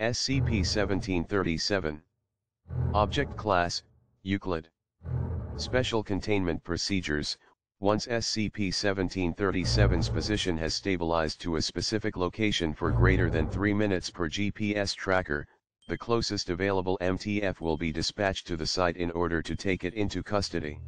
SCP-1737. Object Class, Euclid. Special Containment Procedures. Once SCP-1737's position has stabilized to a specific location for greater than 3 minutes per GPS tracker, the closest available MTF will be dispatched to the site in order to take it into custody.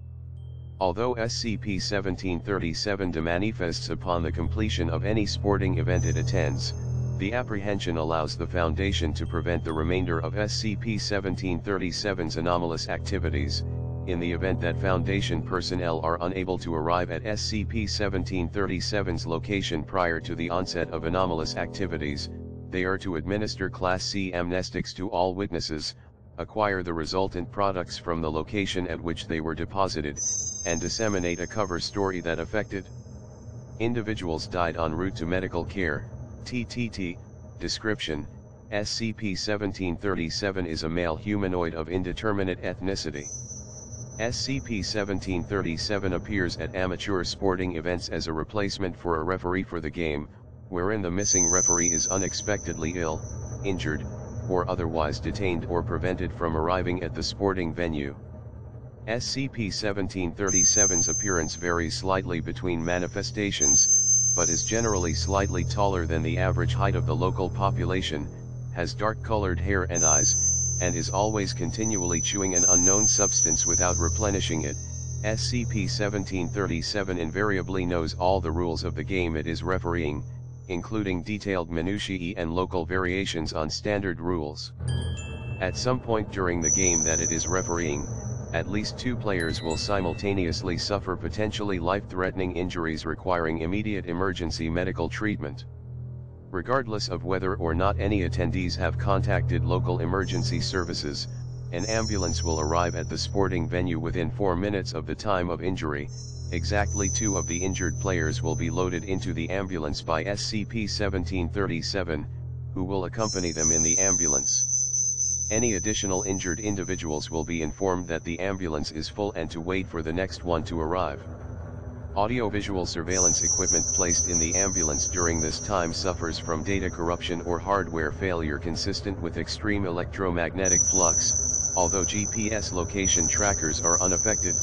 Although SCP-1737 demanifests upon the completion of any sporting event it attends, the apprehension allows the Foundation to prevent the remainder of SCP-1737's anomalous activities. In the event that Foundation personnel are unable to arrive at SCP-1737's location prior to the onset of anomalous activities, they are to administer Class C amnestics to all witnesses, acquire the resultant products from the location at which they were deposited, and disseminate a cover story that affected individuals died en route to medical care. TTT. Description: SCP-1737 is a male humanoid of indeterminate ethnicity. SCP-1737 appears at amateur sporting events as a replacement for a referee for the game, wherein the missing referee is unexpectedly ill, injured, or otherwise detained or prevented from arriving at the sporting venue. SCP-1737's appearance varies slightly between manifestations, but is generally slightly taller than the average height of the local population, has dark-colored hair and eyes, and is always continually chewing an unknown substance without replenishing it. SCP-1737 invariably knows all the rules of the game it is refereeing, including detailed minutiae and local variations on standard rules. At some point during the game that it is refereeing, at least 2 players will simultaneously suffer potentially life-threatening injuries requiring immediate emergency medical treatment. Regardless of whether or not any attendees have contacted local emergency services, an ambulance will arrive at the sporting venue within 4 minutes of the time of injury. Exactly 2 of the injured players will be loaded into the ambulance by SCP-1737, who will accompany them in the ambulance. Any additional injured individuals will be informed that the ambulance is full and to wait for the next one to arrive. Audiovisual surveillance equipment placed in the ambulance during this time suffers from data corruption or hardware failure consistent with extreme electromagnetic flux, although GPS location trackers are unaffected.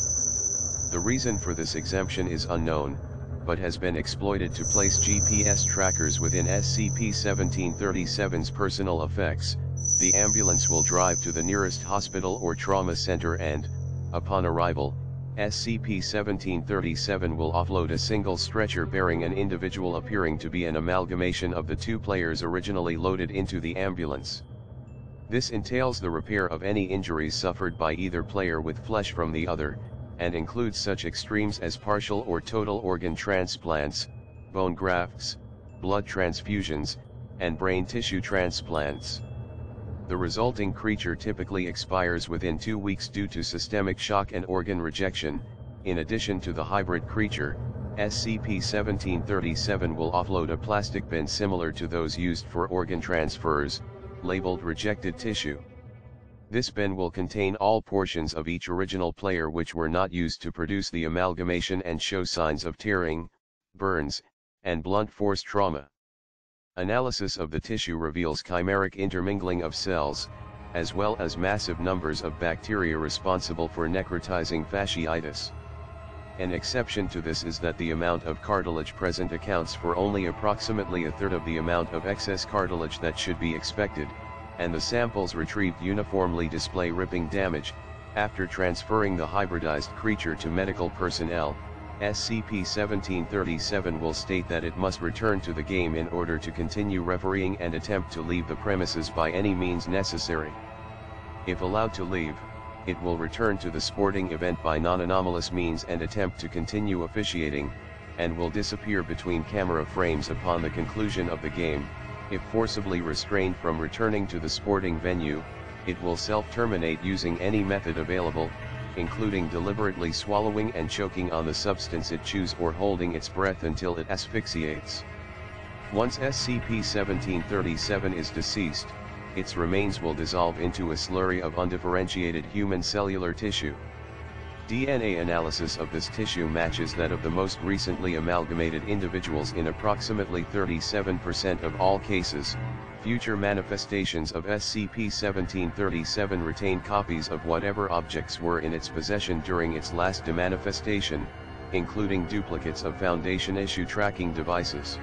The reason for this exemption is unknown, but has been exploited to place GPS trackers within SCP-1737's personal effects. The ambulance will drive to the nearest hospital or trauma center and, upon arrival, SCP-1737 will offload a single stretcher bearing an individual appearing to be an amalgamation of the 2 players originally loaded into the ambulance. This entails the repair of any injuries suffered by either player with flesh from the other, and includes such extremes as partial or total organ transplants, bone grafts, blood transfusions, and brain tissue transplants. The resulting creature typically expires within 2 weeks due to systemic shock and organ rejection. In addition to the hybrid creature, SCP-1737 will offload a plastic bin similar to those used for organ transfers, labeled rejected tissue. This bin will contain all portions of each original player which were not used to produce the amalgamation and show signs of tearing, burns, and blunt force trauma. Analysis of the tissue reveals chimeric intermingling of cells, as well as massive numbers of bacteria responsible for necrotizing fasciitis. An exception to this is that the amount of cartilage present accounts for only approximately a third of the amount of excess cartilage that should be expected, and the samples retrieved uniformly display ripping damage. After transferring the hybridized creature to medical personnel, SCP-1737 will state that it must return to the game in order to continue refereeing and attempt to leave the premises by any means necessary. If allowed to leave, it will return to the sporting event by non-anomalous means and attempt to continue officiating, and will disappear between camera frames upon the conclusion of the game. If forcibly restrained from returning to the sporting venue, it will self-terminate using any method available, including deliberately swallowing and choking on the substance it chews or holding its breath until it asphyxiates. Once SCP-1737 is deceased, its remains will dissolve into a slurry of undifferentiated human cellular tissue. DNA analysis of this tissue matches that of the most recently amalgamated individuals in approximately 37% of all cases. Future manifestations of SCP-1737 retain copies of whatever objects were in its possession during its last demanifestation, including duplicates of Foundation issue tracking devices.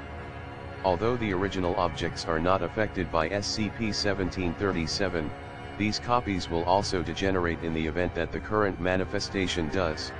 Although the original objects are not affected by SCP-1737, these copies will also degenerate in the event that the current manifestation does.